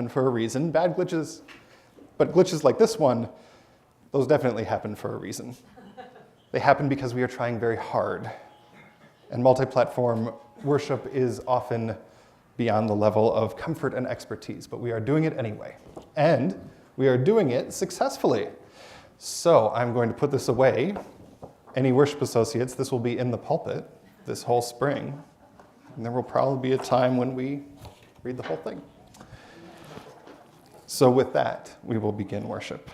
happen for a reason. Bad glitches, but glitches like this one, those definitely happen for a reason. They happen because we are trying very hard. And multi-platform worship is often beyond the level of comfort and expertise, but we are doing it anyway. And we are doing it successfully. So I'm going to put this away. Any worship associates, this will be in the pulpit this whole spring. And there will probably be a time when we read the whole thing. So with that, we will begin worship.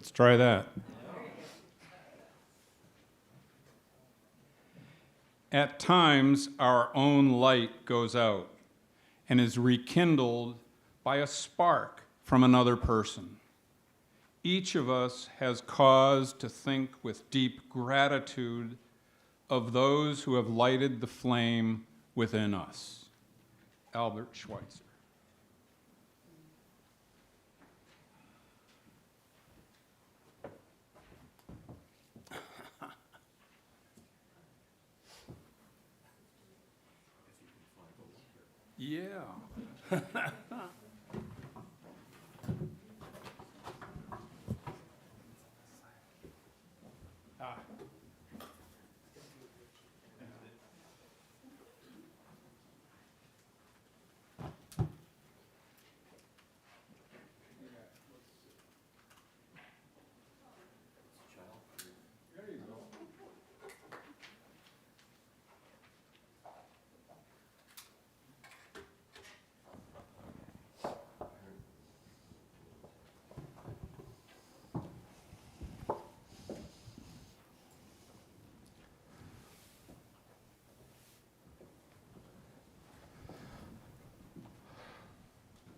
Let's try that. At times, our own light goes out and is rekindled by a spark from another person. Each of us has cause to think with deep gratitude of those who have lighted the flame within us. Albert Schweitzer. Yeah.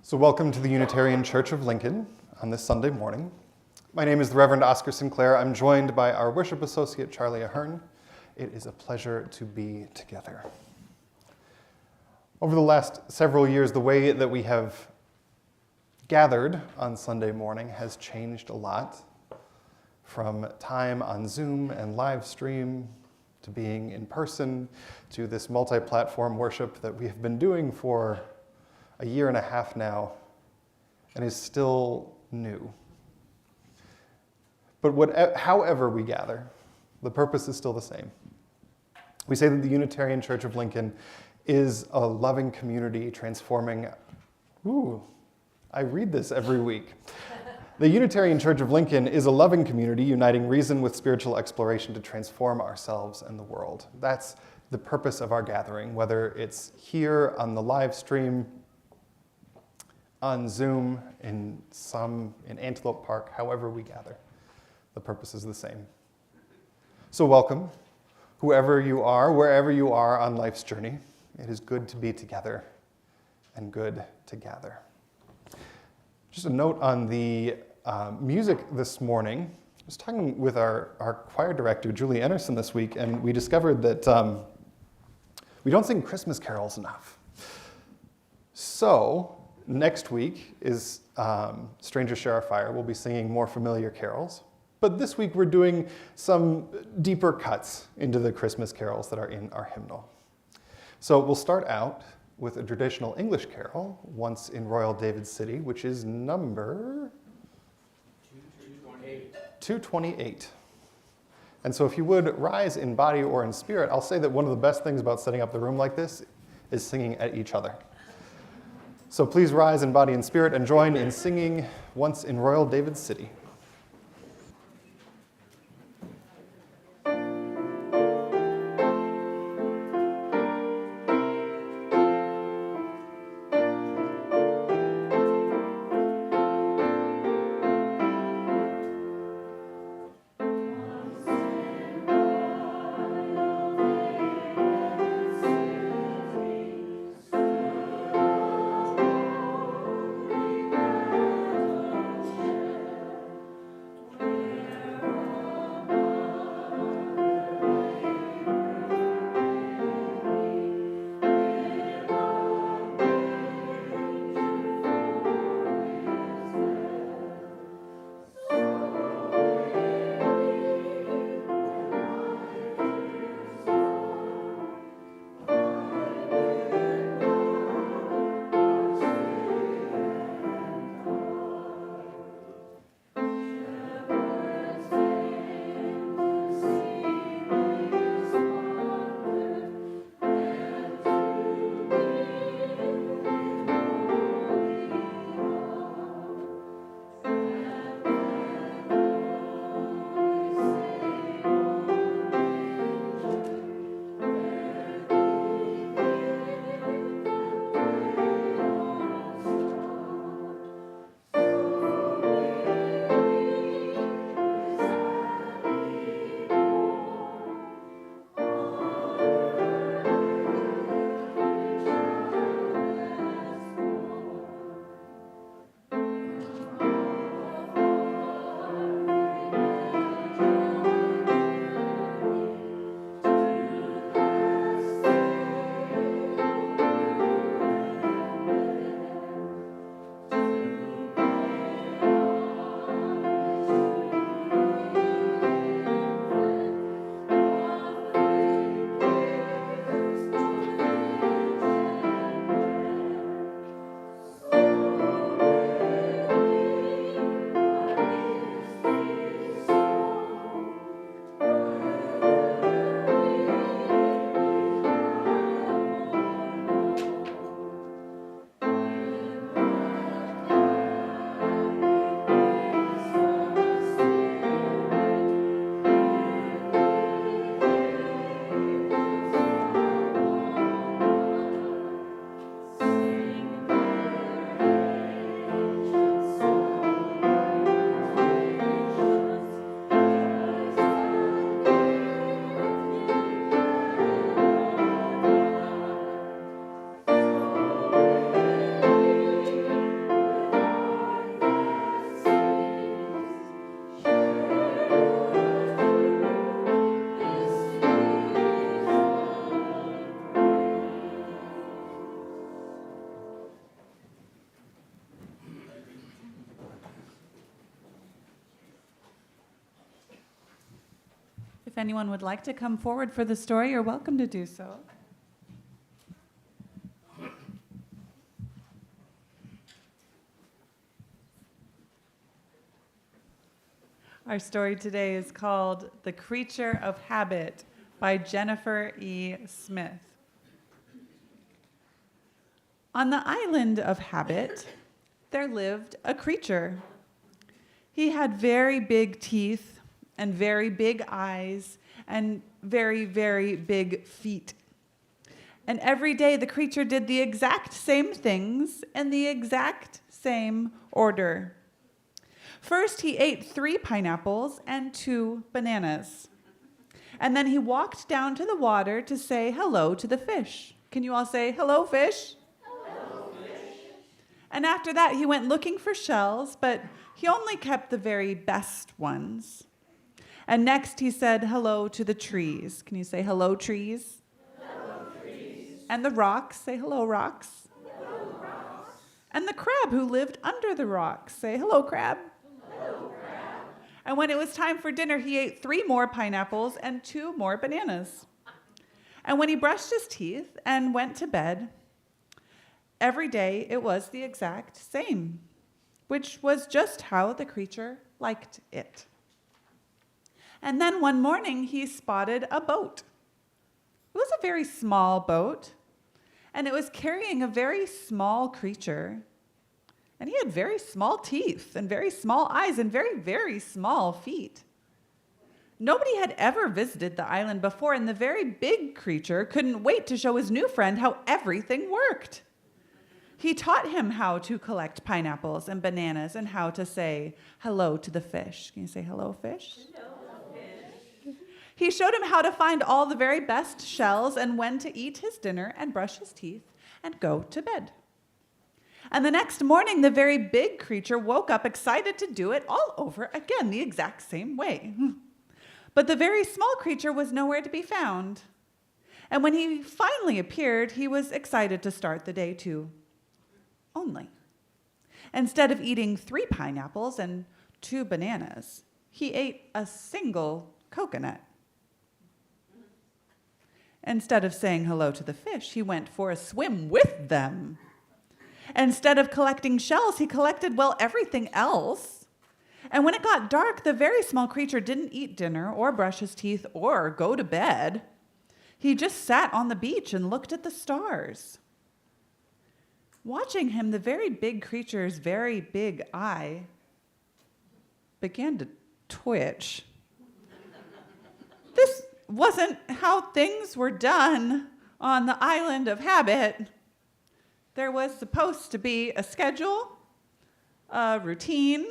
So welcome to the Unitarian Church of Lincoln on this Sunday morning. My name is the Reverend Oscar Sinclair. I'm joined by our worship associate, Charlie Ahern. It is a pleasure to be together. Over the last several years, the way that we have gathered on Sunday morning has changed a lot, from time on Zoom and live stream to being in person to this multi-platform worship that we have been doing for a year and a half now and is still new. But however we gather, the purpose is still the same. We say that the Unitarian Church of Lincoln is a loving community transforming. I read this every week. The Unitarian Church of Lincoln is a loving community uniting reason with spiritual exploration to transform ourselves and the world. That's the purpose of our gathering, whether it's here on the live stream, on Zoom, in Antelope Park, however we gather. The purpose is the same. So welcome, whoever you are, wherever you are on life's journey. It is good to be together and good to gather. Just a note on the music this morning. I was talking with our choir director, Julie Enerson, this week, and we discovered that we don't sing Christmas carols enough. So next week is Stranger Share Our Fire. We'll be singing more familiar carols. But this week we're doing some deeper cuts into the Christmas carols that are in our hymnal. So we'll start out with a traditional English carol, Once in Royal David City, which is number 228. And so if you would rise in body or in spirit, I'll say that one of the best things about setting up the room like this is singing at each other. So please rise in body and spirit and join in singing Once in Royal David City. If anyone would like to come forward for the story, you're welcome to do so. Our story today is called The Creature of Habit by Jennifer E. Smith. On the island of Habit, there lived a creature. He had very big teeth and very big eyes and very, very big feet. And every day the creature did the exact same things in the exact same order. First, he ate 3 pineapples and 2 bananas. And then he walked down to the water to say hello to the fish. Can you all say, hello, fish? Hello, fish. And after that, he went looking for shells, but he only kept the very best ones. And next, he said hello to the trees. Can you say hello, trees? Hello, trees. And the rocks, say hello, rocks. Hello, rocks. And the crab who lived under the rocks, say hello, crab. And when it was time for dinner, he ate 3 more pineapples and 2 more bananas. And when he brushed his teeth and went to bed, every day it was the exact same, which was just how the creature liked it. And then one morning he spotted a boat. It was a very small boat, and it was carrying a very small creature. And he had very small teeth and very small eyes and very, very small feet. Nobody had ever visited the island before, and the very big creature couldn't wait to show his new friend how everything worked. He taught him how to collect pineapples and bananas and how to say hello to the fish. Can you say hello, fish? Hello, fish. He showed him how to find all the very best shells and when to eat his dinner and brush his teeth and go to bed. And the next morning, the very big creature woke up excited to do it all over again, the exact same way. But the very small creature was nowhere to be found. And when he finally appeared, he was excited to start the day too. Only, instead of eating 3 pineapples and 2 bananas, he ate a single coconut. Instead of saying hello to the fish, he went for a swim with them. Instead of collecting shells, he collected, well, everything else. And when it got dark, the very small creature didn't eat dinner or brush his teeth or go to bed. He just sat on the beach and looked at the stars. Watching him, the very big creature's very big eye began to twitch. This wasn't how things were done on the island of Habit. There was supposed to be a schedule, a routine,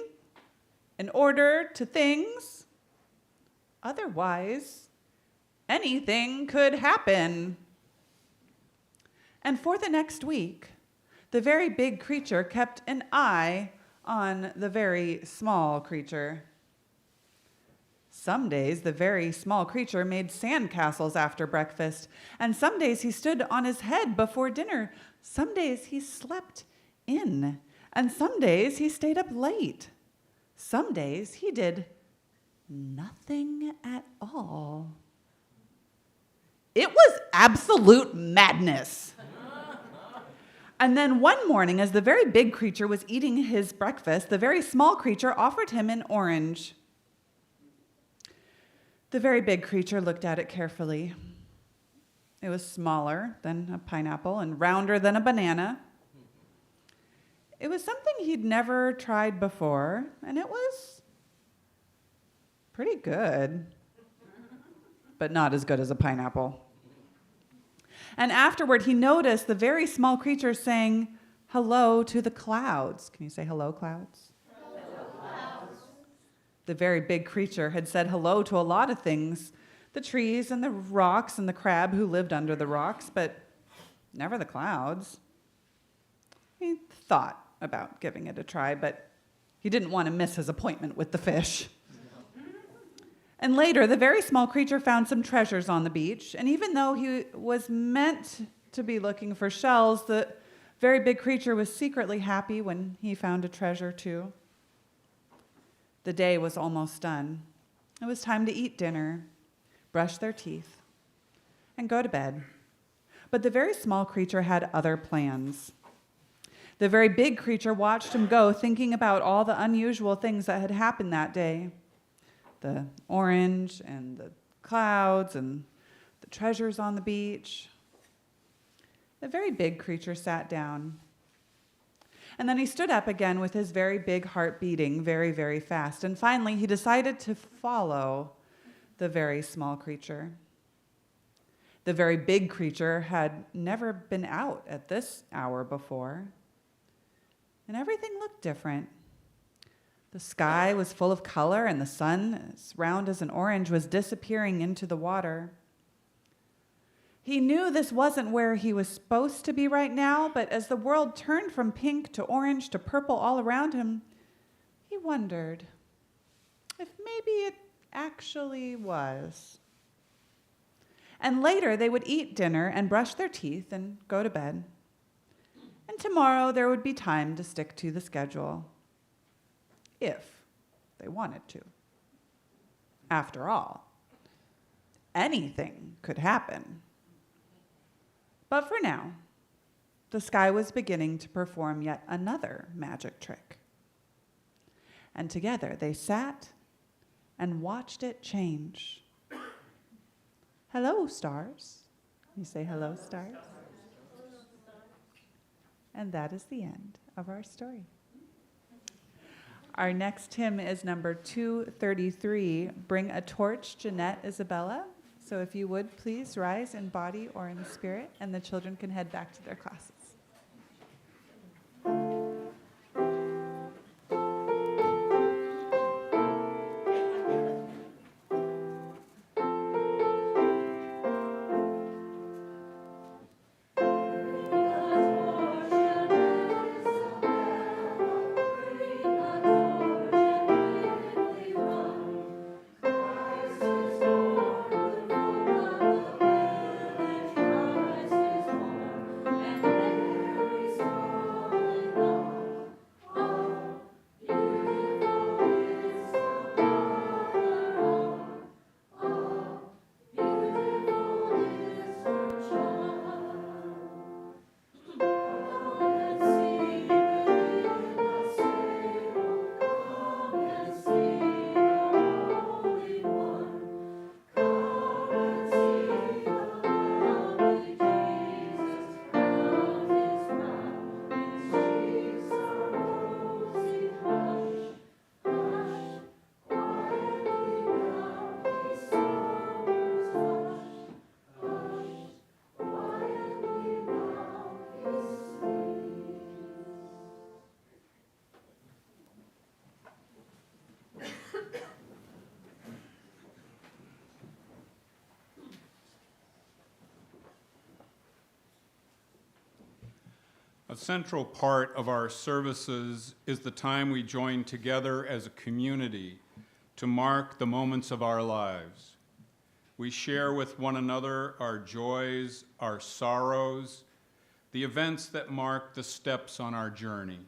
an order to things. Otherwise, anything could happen. And for the next week, the very big creature kept an eye on the very small creature. Some days, the very small creature made sandcastles after breakfast, and some days he stood on his head before dinner. Some days he slept in, and some days he stayed up late. Some days he did nothing at all. It was absolute madness. And then one morning, as the very big creature was eating his breakfast, the very small creature offered him an orange. The very big creature looked at it carefully. It was smaller than a pineapple and rounder than a banana. It was something he'd never tried before, and it was pretty good, but not as good as a pineapple. And afterward, he noticed the very small creature saying hello to the clouds. Can you say hello, clouds? Hello, clouds. The very big creature had said hello to a lot of things, the trees and the rocks and the crab who lived under the rocks, but never the clouds. He thought about giving it a try, but he didn't want to miss his appointment with the fish. And later, the very small creature found some treasures on the beach, and even though he was meant to be looking for shells, the very big creature was secretly happy when he found a treasure too. The day was almost done. It was time to eat dinner. brush their teeth, and go to bed. But the very small creature had other plans. The very big creature watched him go, thinking about all the unusual things that had happened that day. The orange and the clouds and the treasures on the beach. The very big creature sat down. And then he stood up again with his very big heart beating very, very fast. And finally, he decided to follow the very small creature. The very big creature had never been out at this hour before. And everything looked different. The sky was full of color, and the sun, as round as an orange, was disappearing into the water. He knew this wasn't where he was supposed to be right now, but as the world turned from pink to orange to purple all around him, he wondered if maybe it actually was. And later they would eat dinner and brush their teeth and go to bed. And tomorrow there would be time to stick to the schedule, if they wanted to. After all, anything could happen. But for now, the sky was beginning to perform yet another magic trick. And together they sat and watched it change. Hello, stars. You say hello, stars. And that is the end of our story. Our next hymn is number 233, Bring a Torch, Jeanette Isabella. So if you would, please rise in body or in spirit, and the children can head back to their classes. A central part of our services is the time we join together as a community to mark the moments of our lives. We share with one another our joys, our sorrows, the events that mark the steps on our journey,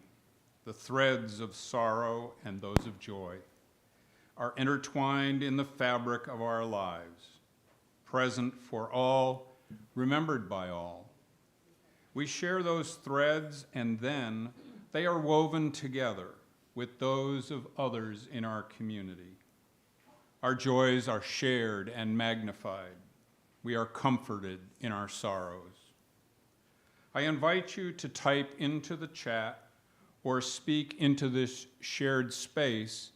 the threads of sorrow and those of joy, are intertwined in the fabric of our lives, present for all, remembered by all. We share those threads, and then they are woven together with those of others in our community. Our joys are shared and magnified. We are comforted in our sorrows. I invite you to type into the chat or speak into this shared space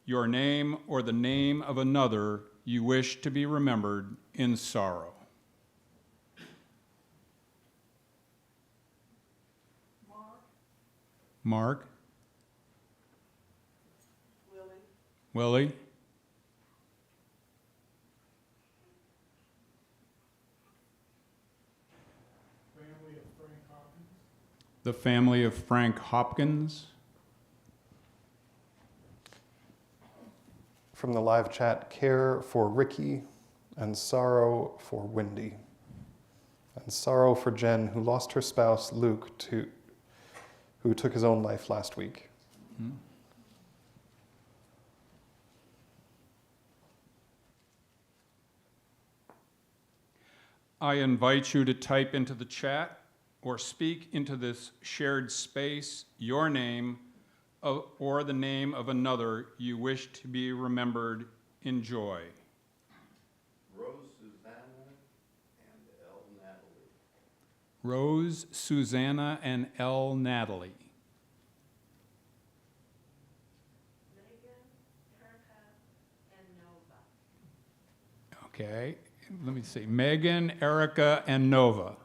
your name or the name of another you wish to be remembered in sorrow. Mark? Willie? Family of Frank Hopkins. The family of Frank Hopkins. From the live chat, care for Ricky and sorrow for Wendy. And sorrow for Jen, who lost her spouse, Luke, who took his own life last week. I invite you to type into the chat or speak into this shared space your name or the name of another you wish to be remembered in joy. Rose Susanna and L. Natalie. Rose, Susanna, and L. Natalie. Megan, Erica, and Nova. Okay, let me see. Megan, Erica, and Nova.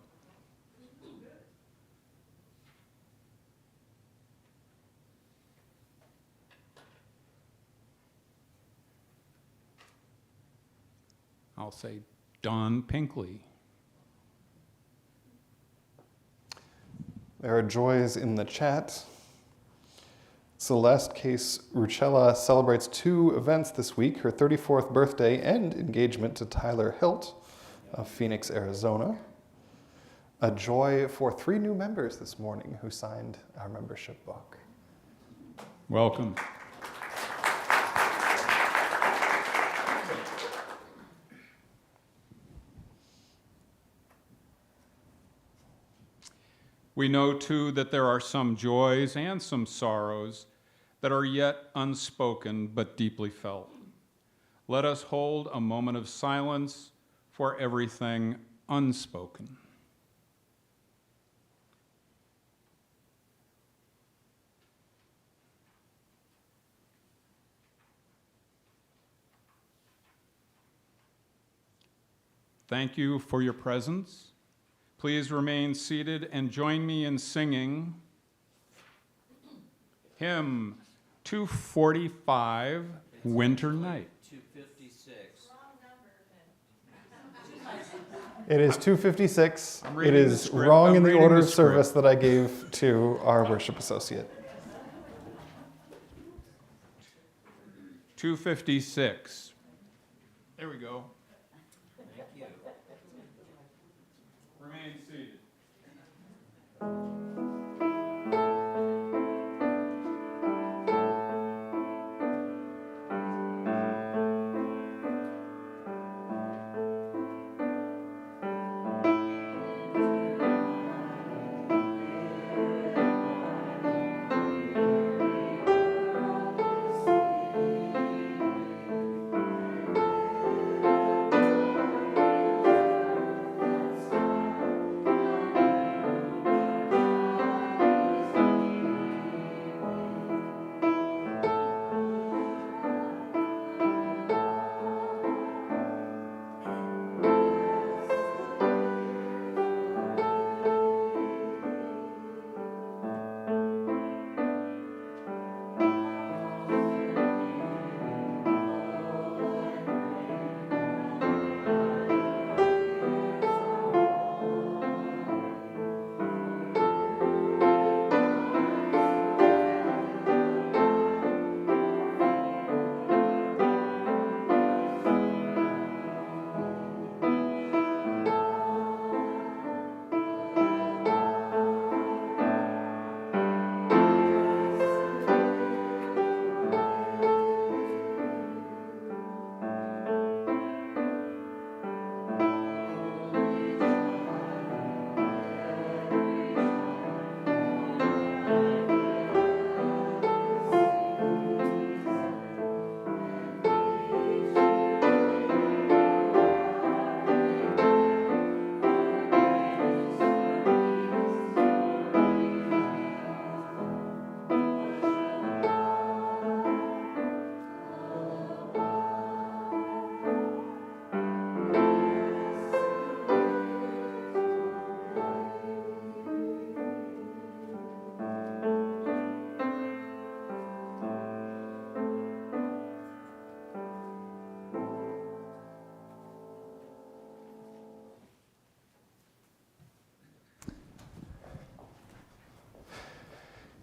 I'll say Don Pinkley. There are joys in the chat. Celeste Case Rucella celebrates 2 events this week, her 34th birthday and engagement to Tyler Hilt of Phoenix, Arizona. A joy for 3 new members this morning who signed our membership book. Welcome. We know, too, that there are some joys and some sorrows that are yet unspoken but deeply felt. Let us hold a moment of silence for everything unspoken. Thank you for your presence. Please remain seated and join me in singing hymn 245, Winter Night. 256. It is 2:56. I'm It reading the is script. wrong I'm in the reading order the of service that I gave to our worship associate. 256. There we go. Thank you. Remain seated.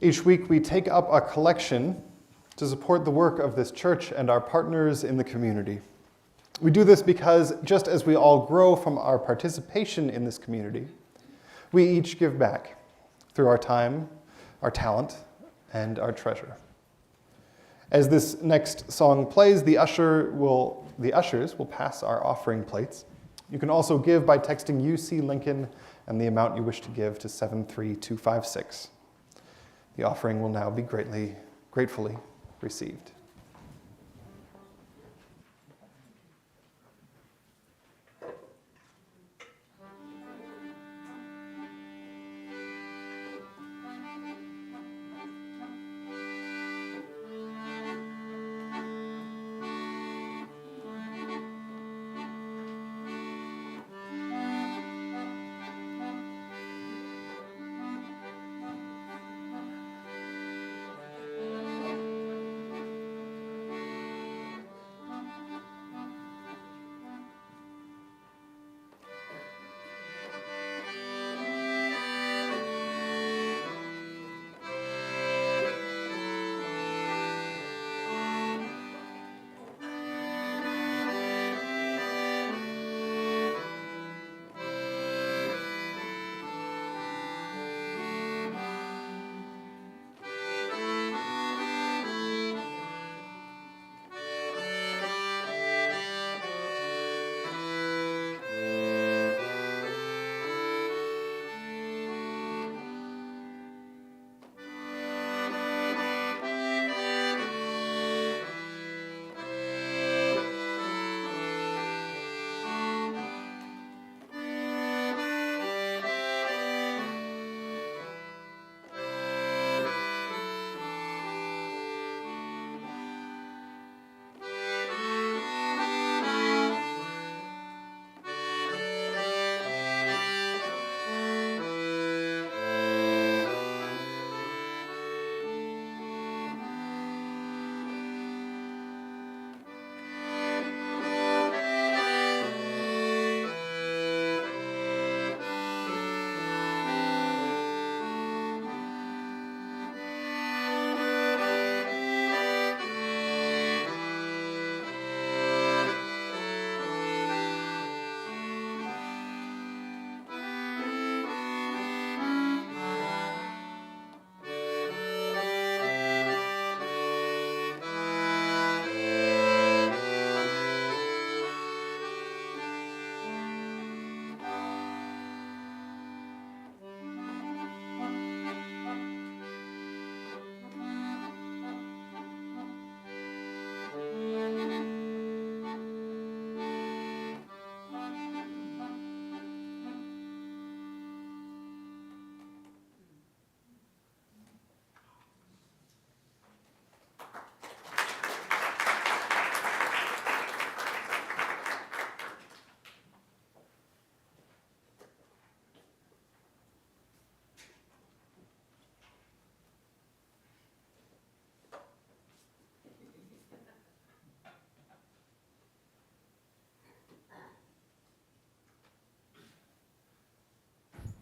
Each week we take up a collection to support the work of this church and our partners in the community. We do this because just as we all grow from our participation in this community, we each give back through our time, our talent, and our treasure. As this next song plays, the ushers will pass our offering plates. You can also give by texting UC Lincoln and the amount you wish to give to 73256. The offering will now be gratefully received.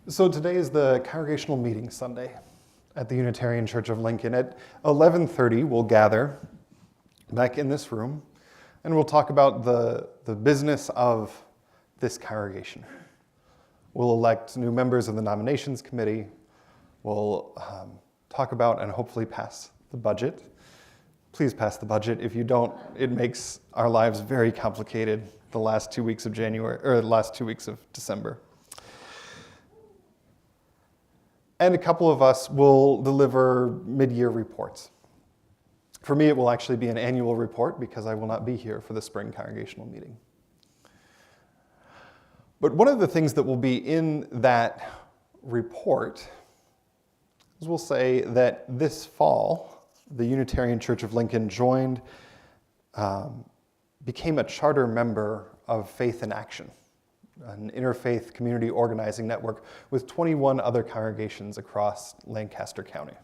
So today is the Congregational Meeting Sunday at the Unitarian Church of Lincoln. At 11:30, we'll gather back in this room, and we'll talk about the business of this congregation. We'll elect new members of the nominations committee. We'll talk about and hopefully pass the budget. Please pass the budget. If you don't, it makes our lives very complicated the last 2 weeks of January, or the last 2 weeks of December. And a couple of us will deliver mid-year reports. For me, it will actually be an annual report because I will not be here for the spring congregational meeting. But one of the things that will be in that report is we'll say that this fall, the Unitarian Church of Lincoln became a charter member of Faith in Action, an interfaith community organizing network with 21 other congregations across Lancaster County.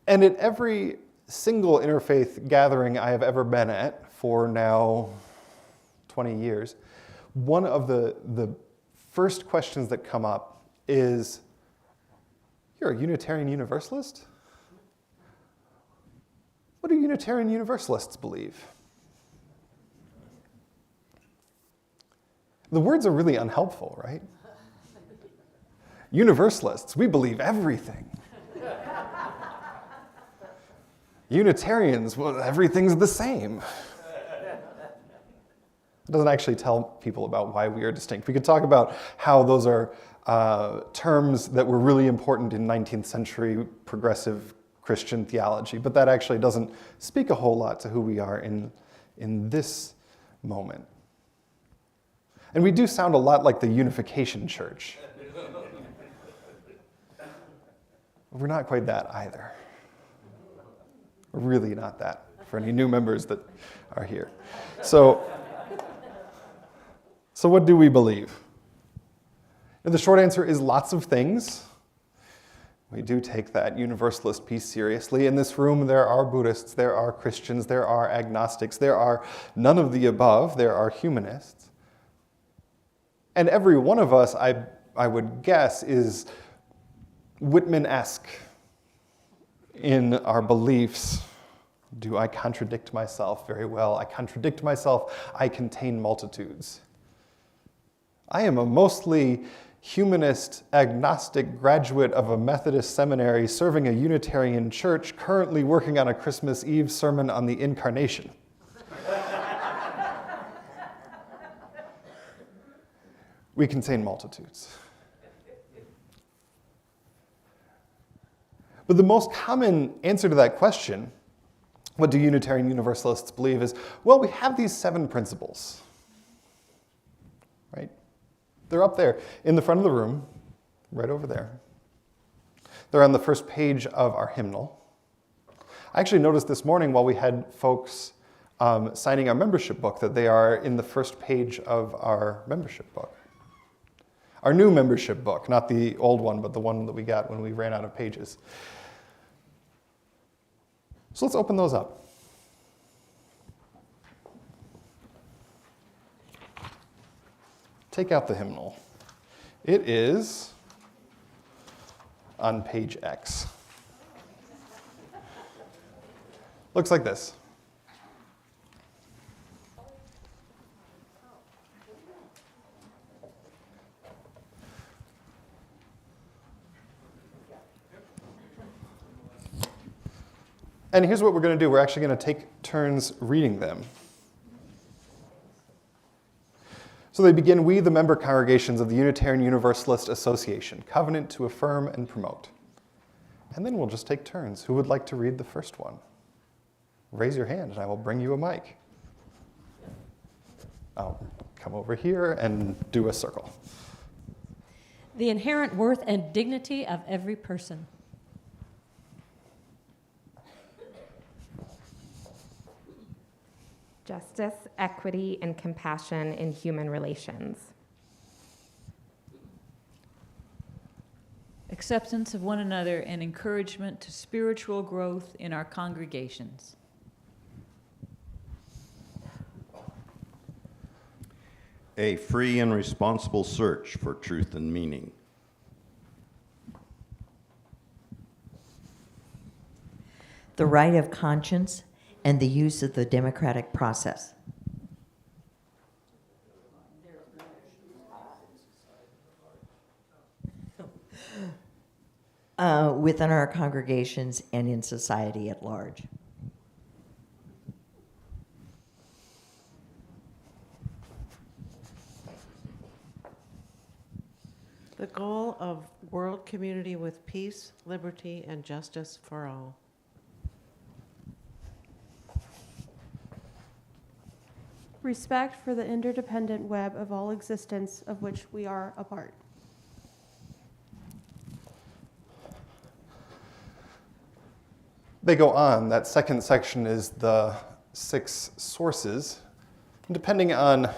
And at every single interfaith gathering I have ever been at for now 20 years, one of the first questions that come up is, you're a Unitarian Universalist? What do Unitarian Universalists believe? The words are really unhelpful, right? Universalists, we believe everything. Unitarians, well, everything's the same. It doesn't actually tell people about why we are distinct. We could talk about how those are terms that were really important in 19th century progressive Christian theology, but that actually doesn't speak a whole lot to who we are in this moment. And we do sound a lot like the Unification Church. We're not quite that either. We're really not that, for any new members that are here. So what do we believe? And the short answer is lots of things. We do take that universalist piece seriously. In this room, there are Buddhists, there are Christians, there are agnostics, there are none of the above, there are humanists. And every one of us, I would guess, is Whitman-esque in our beliefs. Do I contradict myself? Very well. I contradict myself. I contain multitudes. I am a mostly humanist, agnostic graduate of a Methodist seminary serving a Unitarian church, currently working on a Christmas Eve sermon on the Incarnation. We contain multitudes. But the most common answer to that question, what do Unitarian Universalists believe, is, well, we have these 7 principles, right? They're up there in the front of the room, right over there. They're on the first page of our hymnal. I actually noticed this morning while we had folks signing our membership book that they are in the first page of our membership book. Our new membership book, not the old one, but the one that we got when we ran out of pages. So let's open those up. Take out the hymnal. It is on page X. Looks like this. And here's what we're going to do. We're actually going to take turns reading them. So they begin, "We, the member congregations of the Unitarian Universalist Association, covenant to affirm and promote." And then we'll just take turns. Who would like to read the first one? Raise your hand and I will bring you a mic. I'll come over here and do a circle. The inherent worth and dignity of every person. Justice, equity, and compassion in human relations. Acceptance of one another and encouragement to spiritual growth in our congregations. A free and responsible search for truth and meaning. The right of conscience and the use of the democratic process. Within our congregations and in society at large. The goal of world community with peace, liberty, and justice for all. Respect for the interdependent web of all existence of which we are a part. They go on. That second section is the 6 sources. And depending on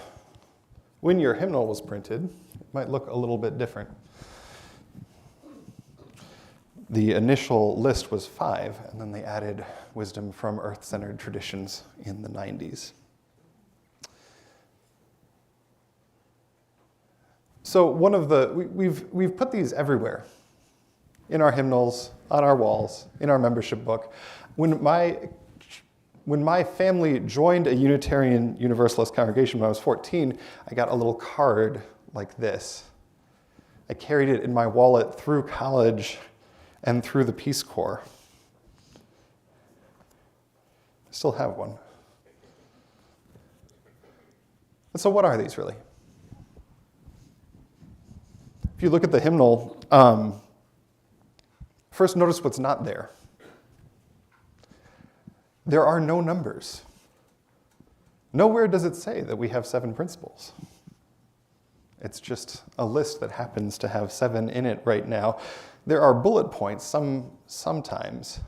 when your hymnal was printed, it might look a little bit different. The initial list was 5, and then they added wisdom from earth-centered traditions in the 90s. So one of the, we've put these everywhere. In our hymnals, on our walls, in our membership book. When my family joined a Unitarian Universalist congregation when I was 14, I got a little card like this. I carried it in my wallet through college and through the Peace Corps. I still have one. So what are these really? If you look at the hymnal, first notice what's not there. There are no numbers. Nowhere does it say that we have 7 principles. It's just a list that happens to have 7 in it right now. There are bullet points sometimes,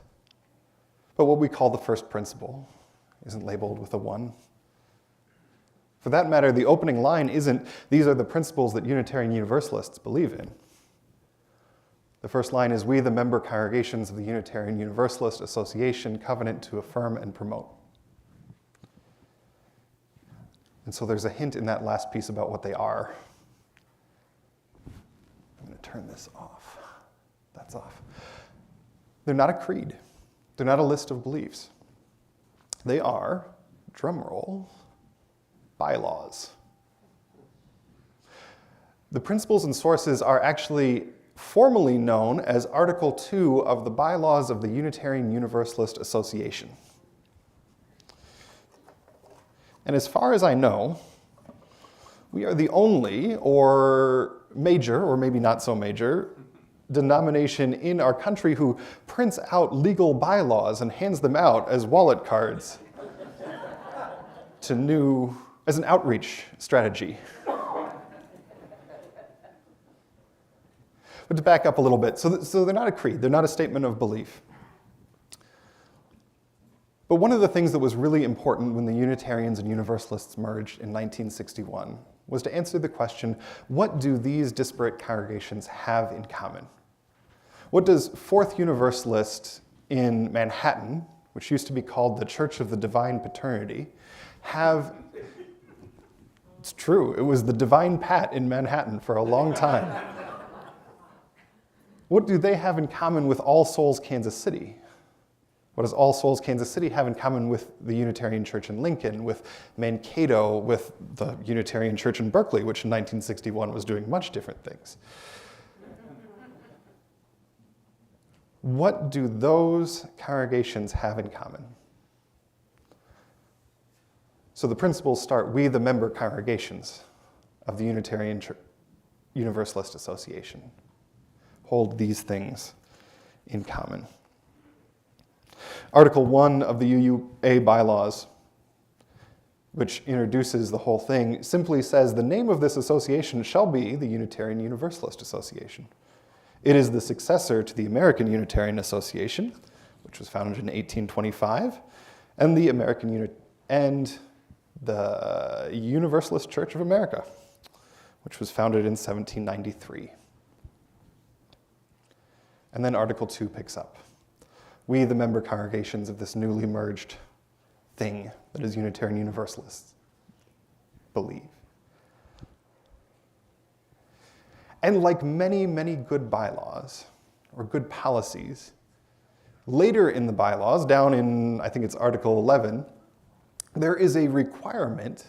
but what we call the first principle isn't labeled with a 1. For that matter, the opening line isn't, these are the principles that Unitarian Universalists believe in. The first line is, we, the member congregations of the Unitarian Universalist Association, covenant to affirm and promote. And so there's a hint in that last piece about what they are. I'm going to turn this off. That's off. They're not a creed. They're not a list of beliefs. They are, drum roll, bylaws. The principles and sources are actually formally known as Article 2 of the Bylaws of the Unitarian Universalist Association. And as far as I know, we are the only, or major, or maybe not so major, denomination in our country who prints out legal bylaws and hands them out as wallet cards as an outreach strategy. But to back up a little bit, so they're not a creed, they're not a statement of belief. But one of the things that was really important when the Unitarians and Universalists merged in 1961 was to answer the question, what do these disparate congregations have in common? What does Fourth Universalist in Manhattan, which used to be called the Church of the Divine Paternity, have? It's true, it was the Divine Pat in Manhattan for a long time. What do they have in common with All Souls Kansas City? What does All Souls Kansas City have in common with the Unitarian Church in Lincoln, with Mankato, with the Unitarian Church in Berkeley, which in 1961 was doing much different things? What do those congregations have in common? So the principles start, we, the member congregations of the Unitarian Universalist Association, hold these things in common. Article 1 of the UUA bylaws, which introduces the whole thing, simply says the name of this association shall be the Unitarian Universalist Association. It is the successor to the American Unitarian Association, which was founded in 1825, and the Universalist Church of America, which was founded in 1793. And then Article 2 picks up. We, the member congregations of this newly merged thing that is Unitarian Universalists, believe. And like many, many good bylaws, or good policies, later in the bylaws, down in, I think it's Article 11, there is a requirement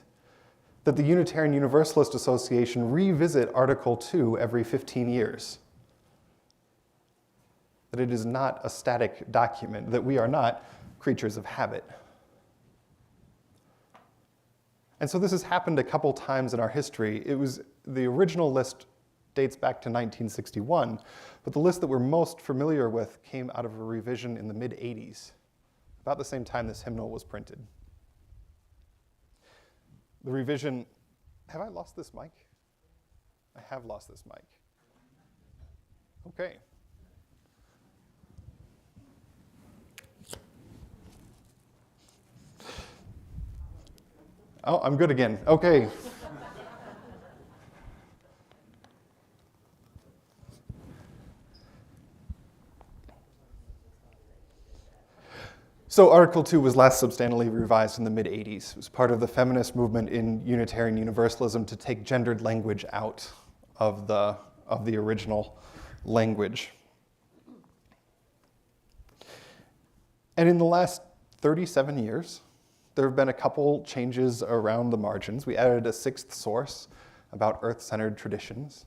that the Unitarian Universalist Association revisit Article 2 every 15 years. That it is not a static document, that we are not creatures of habit. And so this has happened a couple times in our history. The original list dates back to 1961, but the list that we're most familiar with came out of a revision in the mid-'80s, about the same time this hymnal was printed. The revision, have I lost this mic? I have lost this mic. Okay. Oh, I'm good again. Okay. So Article 2 was last substantially revised in the mid-'80s. It was part of the feminist movement in Unitarian Universalism to take gendered language out of the original language. And in the last 37 years, there have been a couple changes around the margins. We added a 6th source about earth-centered traditions.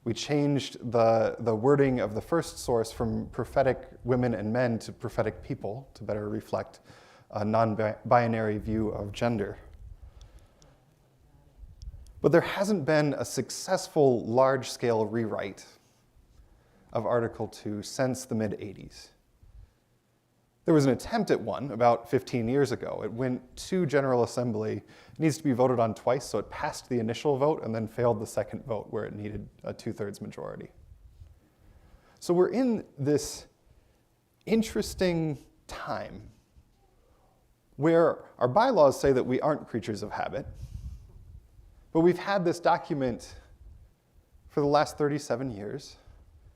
We changed the wording of the first source from prophetic women and men to prophetic people to better reflect a non-binary view of gender. But there hasn't been a successful large-scale rewrite of Article 2 since the mid-'80s. There was an attempt at one about 15 years ago. It went to General Assembly. It needs to be voted on twice, so it passed the initial vote and then failed the second vote where it needed a 2/3 majority. So we're in this interesting time where our bylaws say that we aren't creatures of habit, but we've had this document for the last 37 years.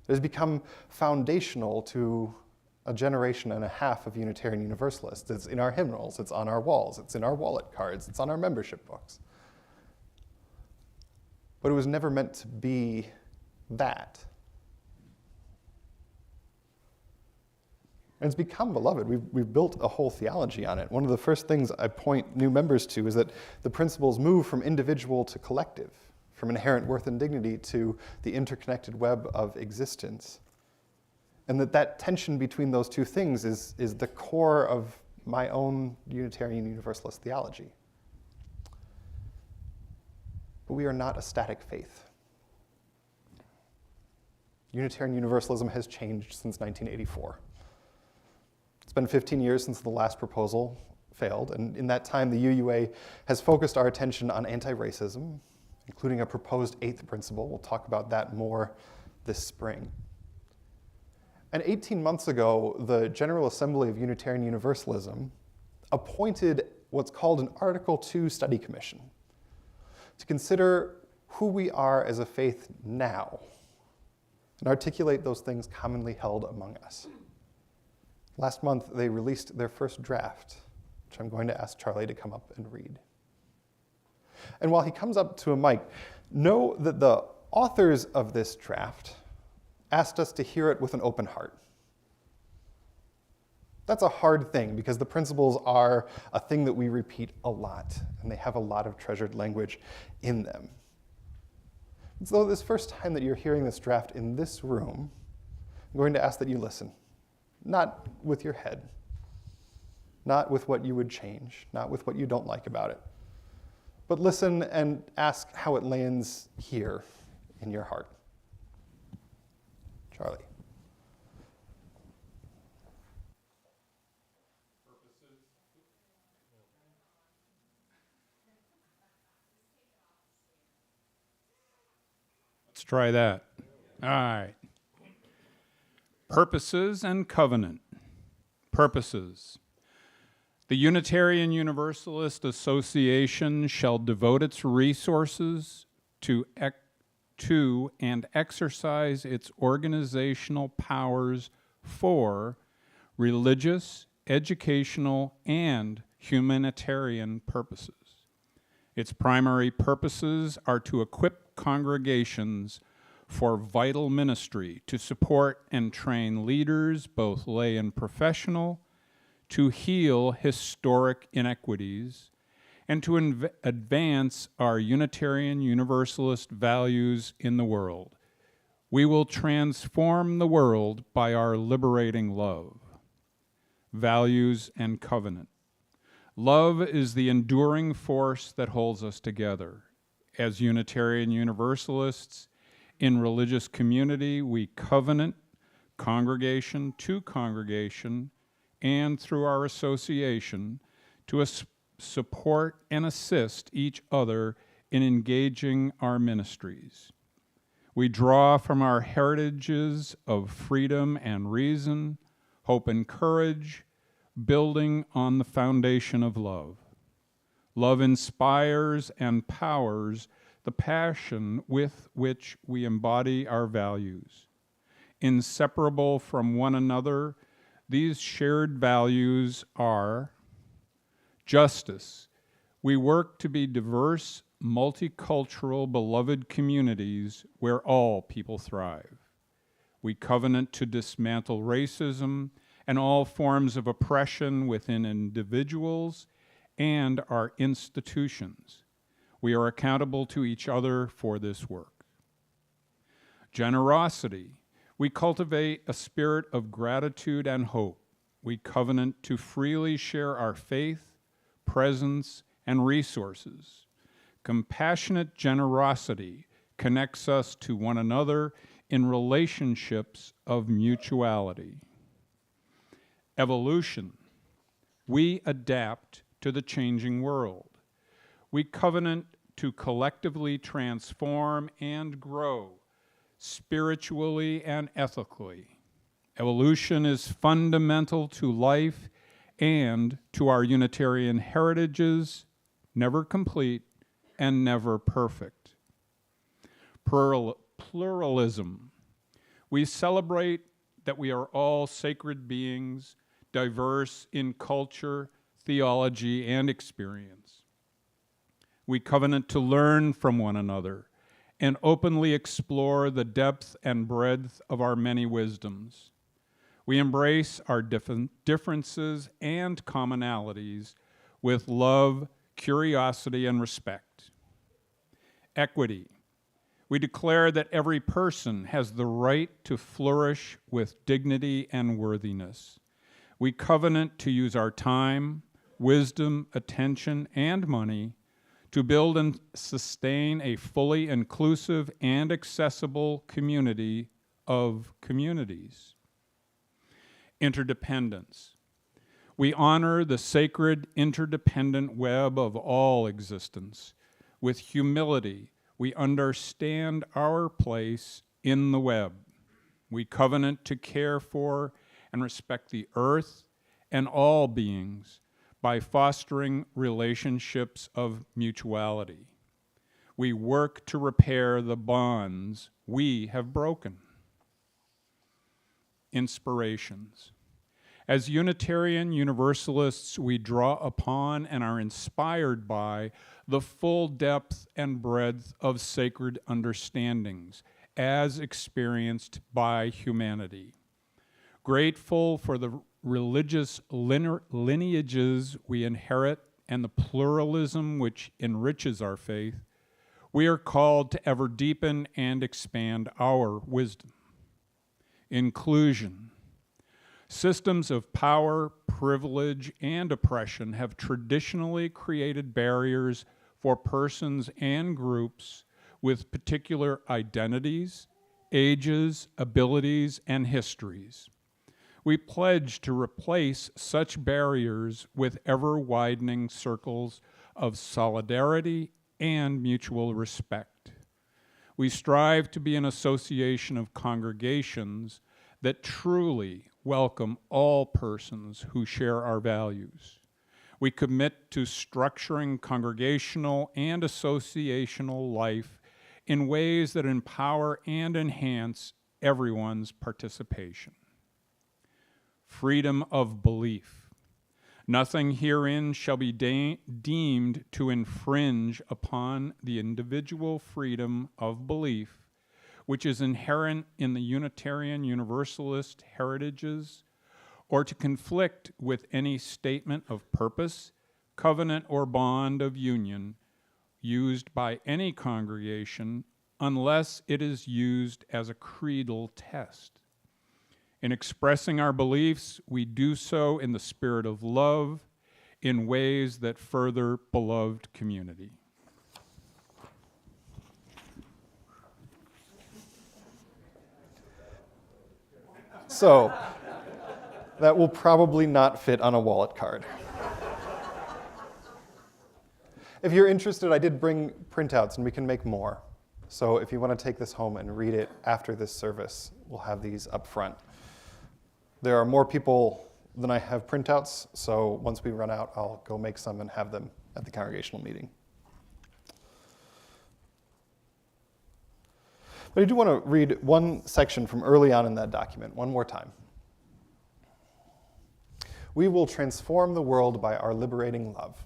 It has become foundational to a generation and a half of Unitarian Universalists. It's in our hymnals, it's on our walls, it's in our wallet cards, it's on our membership books. But it was never meant to be that. And it's become beloved. We've built a whole theology on it. One of the first things I point new members to is that the principles move from individual to collective, from inherent worth and dignity to the interconnected web of existence. And that tension between those two things is the core of my own Unitarian Universalist theology. But we are not a static faith. Unitarian Universalism has changed since 1984. It's been 15 years since the last proposal failed, and in that time, the UUA has focused our attention on anti-racism, including a proposed 8th principle. We'll talk about that more this spring. And 18 months ago, the General Assembly of Unitarian Universalism appointed what's called an Article 2 study commission to consider who we are as a faith now and articulate those things commonly held among us. Last month, they released their first draft, which I'm going to ask Charlie to come up and read. And while he comes up to a mic, know that the authors of this draft asked us to hear it with an open heart. That's a hard thing because the principles are a thing that we repeat a lot, and they have a lot of treasured language in them. And so this first time that you're hearing this draft in this room, I'm going to ask that you listen. Not with your head, not with what you would change, not with what you don't like about it, but listen and ask how it lands here in your heart. Charlie. Let's try that. All right. Purposes and covenant. Purposes. The Unitarian Universalist Association shall devote its resources to and exercise its organizational powers for religious, educational, and humanitarian purposes. Its primary purposes are to equip congregations for vital ministry, to support and train leaders, both lay and professional, to heal historic inequities, and to advance our Unitarian Universalist values in the world. We will transform the world by our liberating love. Values and covenant. Love is the enduring force that holds us together. As Unitarian Universalists, in religious community, we covenant, congregation to congregation, and through our association, to support and assist each other in engaging our ministries. We draw from our heritages of freedom and reason, hope and courage, building on the foundation of love. Love inspires and powers the passion with which we embody our values. Inseparable from one another, these shared values are justice. We work to be diverse, multicultural, beloved communities where all people thrive. We covenant to dismantle racism and all forms of oppression within individuals and our institutions. We are accountable to each other for this work. Generosity. We cultivate a spirit of gratitude and hope. We covenant to freely share our faith, presence, and resources. compassionate generosity connects us to one another in relationships of mutuality. Evolution. We adapt to the changing world. We covenant to collectively transform and grow spiritually and ethically. Evolution is fundamental to life and to our Unitarian heritages, never complete and never perfect. Pluralism. We celebrate that we are all sacred beings, diverse in culture, theology, and experience. We covenant to learn from one another and openly explore the depth and breadth of our many wisdoms. We embrace our differences and commonalities with love, curiosity, and respect. Equity. We declare that every person has the right to flourish with dignity and worthiness. We covenant to use our time, wisdom, attention, and money to build and sustain a fully inclusive and accessible community of communities. Interdependence. We honor the sacred interdependent web of all existence. With humility, we understand our place in the web. We covenant to care for and respect the earth and all beings by fostering relationships of mutuality. We work to repair the bonds we have broken. Inspirations. As Unitarian Universalists, we draw upon and are inspired by the full depth and breadth of sacred understandings as experienced by humanity. Grateful for the religious lineages we inherit and the pluralism which enriches our faith, we are called to ever deepen and expand our wisdom. Inclusion. Systems of power, privilege, and oppression have traditionally created barriers for persons and groups with particular identities, ages, abilities, and histories. We pledge to replace such barriers with ever-widening circles of solidarity and mutual respect. We strive to be an association of congregations that truly welcome all persons who share our values. We commit to structuring congregational and associational life in ways that empower and enhance everyone's participation. Freedom of belief. Nothing herein shall be deemed to infringe upon the individual freedom of belief, which is inherent in the Unitarian Universalist heritages, or to conflict with any statement of purpose, covenant, or bond of union used by any congregation unless it is used as a creedal test. In expressing our beliefs, we do so in the spirit of love in ways that further beloved community. So, that will probably not fit on a wallet card. If you're interested, I did bring printouts and we can make more. So if you want to take this home and read it after this service, we'll have these up front. There are more people than I have printouts, so once we run out, I'll go make some and have them at the congregational meeting. But I do want to read one section from early on in that document one more time. We will transform the world by our liberating love.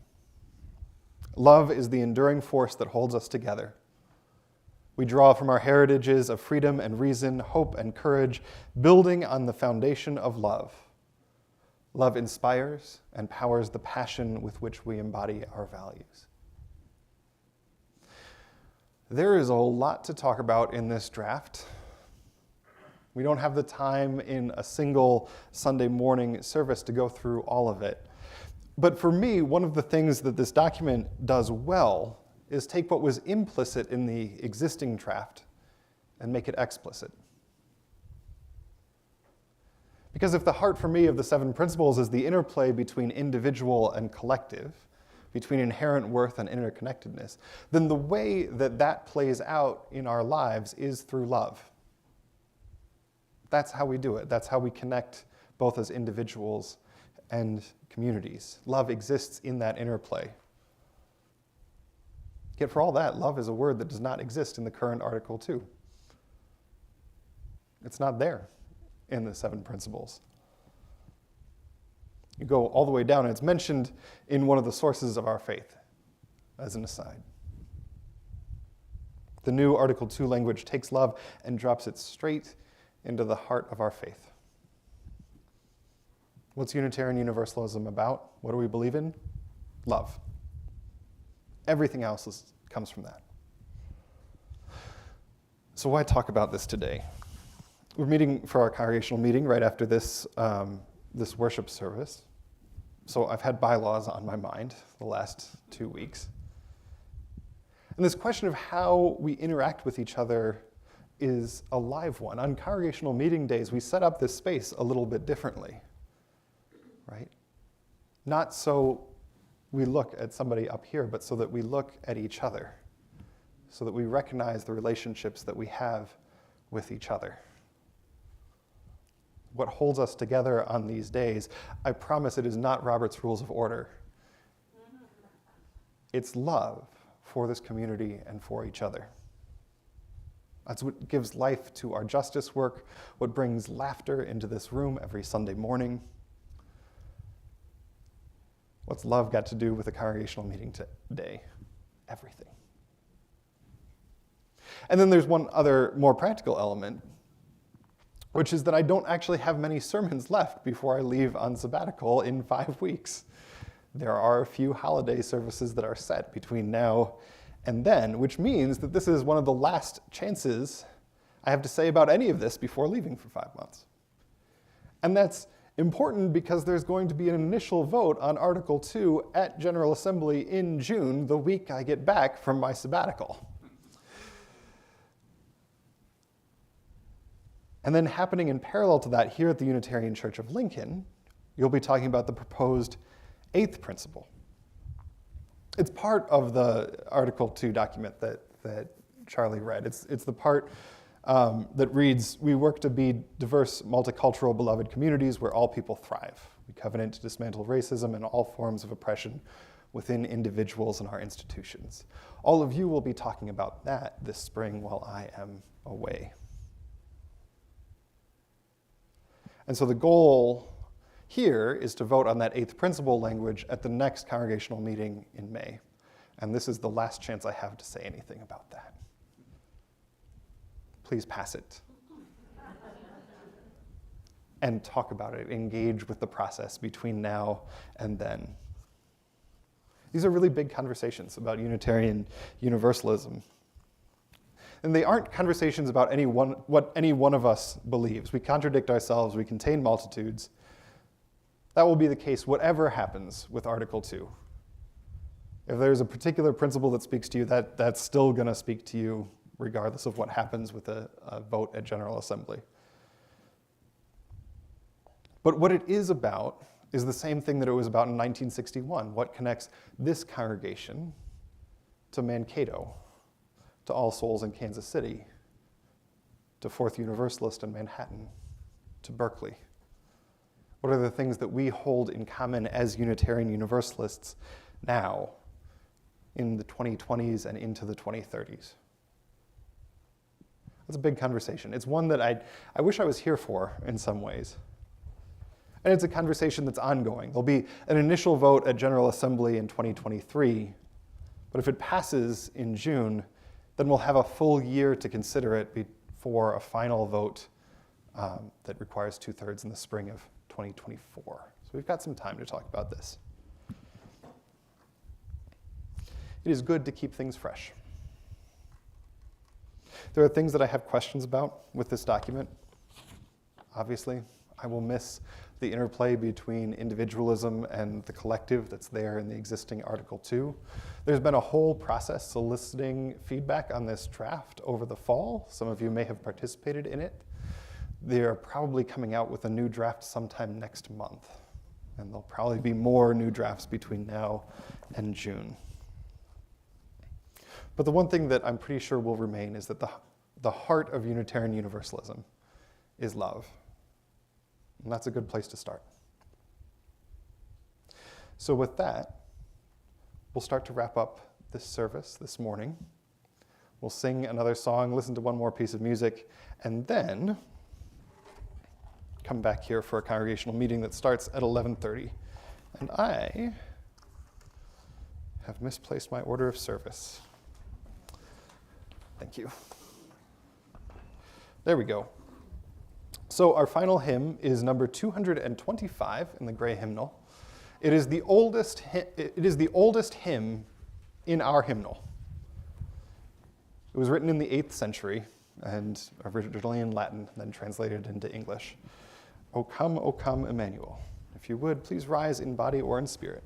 Love is the enduring force that holds us together. We draw from our heritages of freedom and reason, hope and courage, building on the foundation of love. Love inspires and powers the passion with which we embody our values. There is a lot to talk about in this draft. We don't have the time in a single Sunday morning service to go through all of it. But for me, one of the things that this document does well is take what was implicit in the existing draft and make it explicit. Because if the heart for me of the 7 principles is the interplay between individual and collective, between inherent worth and interconnectedness, then the way that that plays out in our lives is through love. That's how we do it. That's how we connect both as individuals and communities. Love exists in that interplay. Yet for all that, love is a word that does not exist in the current Article 2. It's not there in the 7 principles. You go all the way down, and it's mentioned in one of the sources of our faith, as an aside. The new Article 2 language takes love and drops it straight into the heart of our faith. What's Unitarian Universalism about? What do we believe in? Love. Everything else comes from that. So why talk about this today? We're meeting for our congregational meeting right after this, this worship service. So I've had bylaws on my mind the last 2 weeks. And this question of how we interact with each other is a live one. On congregational meeting days, we set up this space a little bit differently, right? Not so we look at somebody up here, but so that we look at each other, so that we recognize the relationships that we have with each other. What holds us together on these days, I promise it is not Robert's Rules of Order. It's love for this community and for each other. That's what gives life to our justice work, what brings laughter into this room every Sunday morning. What's love got to do with a congregational meeting today? Everything. And then there's one other more practical element, which is that I don't actually have many sermons left before I leave on sabbatical in 5 weeks. There are a few holiday services that are set between now and then, which means that this is one of the last chances I have to say about any of this before leaving for 5 months. And that's important because there's going to be an initial vote on Article 2 at General Assembly in June, the week I get back from my sabbatical. And then happening in parallel to that, here at the Unitarian Church of Lincoln, you'll be talking about the proposed 8th principle. It's part of the Article 2 document that Charlie read. It's the part that reads, "We work to be diverse, multicultural, beloved communities where all people thrive. We covenant to dismantle racism and all forms of oppression within individuals and our institutions." All of you will be talking about that this spring while I am away. And so the goal here is to vote on that 8th principle language at the next congregational meeting in May. And this is the last chance I have to say anything about that. Please pass it. And talk about it, engage with the process between now and then. These are really big conversations about Unitarian Universalism. And they aren't conversations about what any one of us believes. We contradict ourselves, we contain multitudes. That will be the case whatever happens with Article 2. If there's a particular principle that speaks to you, that's still going to speak to you regardless of what happens with a vote at General Assembly. But what it is about is the same thing that it was about in 1961. What connects this congregation to Mankato, to All Souls in Kansas City, to Fourth Universalist in Manhattan, to Berkeley? What are the things that we hold in common as Unitarian Universalists now, in the 2020s and into the 2030s? That's a big conversation. It's one that I wish I was here for in some ways. And it's a conversation that's ongoing. There'll be an initial vote at General Assembly in 2023, but if it passes in June, then we'll have a full year to consider it before a final vote that requires 2/3 in the spring of 2024. So we've got some time to talk about this. It is good to keep things fresh. There are things that I have questions about with this document. Obviously, I will miss the interplay between individualism and the collective that's there in the existing Article 2. There's been a whole process soliciting feedback on this draft over the fall. Some of you may have participated in it. They're probably coming out with a new draft sometime next month. And there'll probably be more new drafts between now and June. But the one thing that I'm pretty sure will remain is that the heart of Unitarian Universalism is love. And that's a good place to start. So with that, we'll start to wrap up this service this morning. We'll sing another song, listen to one more piece of music, and then come back here for a congregational meeting that starts at 11:30. And I have misplaced my order of service. Thank you. There we go. So our final hymn is number 225 in the gray hymnal. It is the oldest hymn in our hymnal. It was written in the 8th century and originally in Latin, then translated into English. O come, Emmanuel. If you would, please rise in body or in spirit.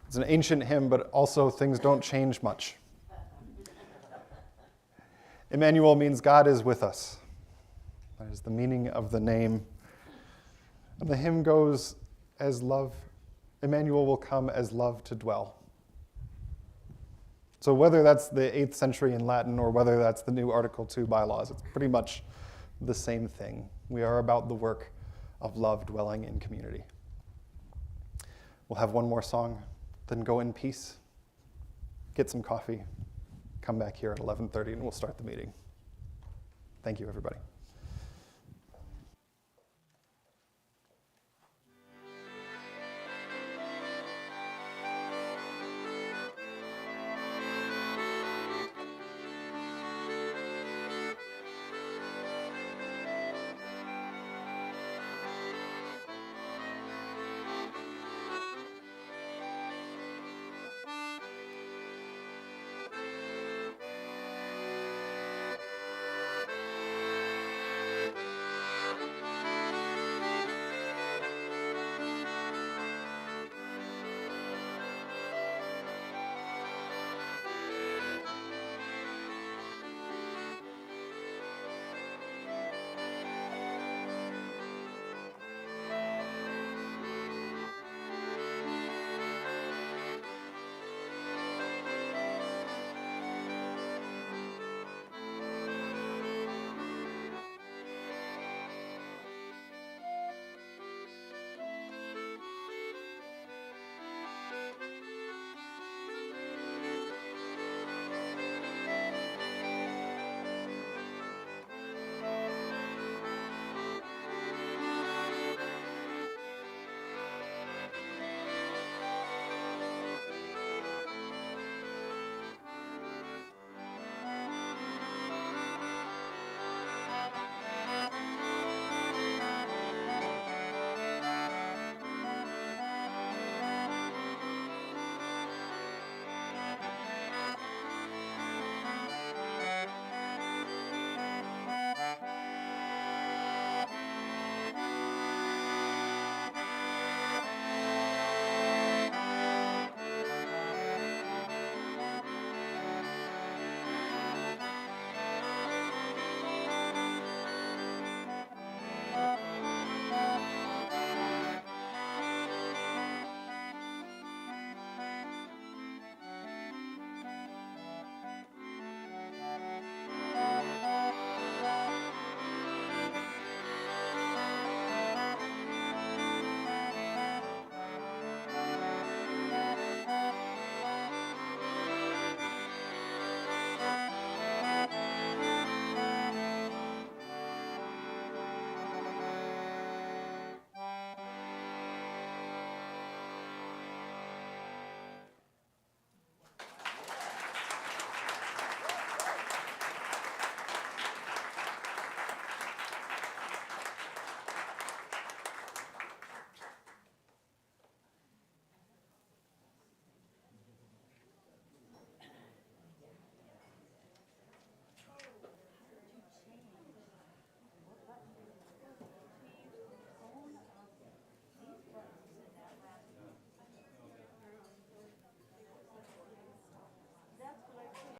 It's an ancient hymn, but also things don't change much. Emmanuel means God is with us. That is the meaning of the name. And the hymn goes as love. Emmanuel will come as love to dwell. So whether that's the 8th century in Latin or whether that's the new Article 2 bylaws, it's pretty much the same thing. We are about the work of love dwelling in community. We'll have one more song, then go in peace, get some coffee, come back here at 11:30, and we'll start the meeting. Thank you, everybody.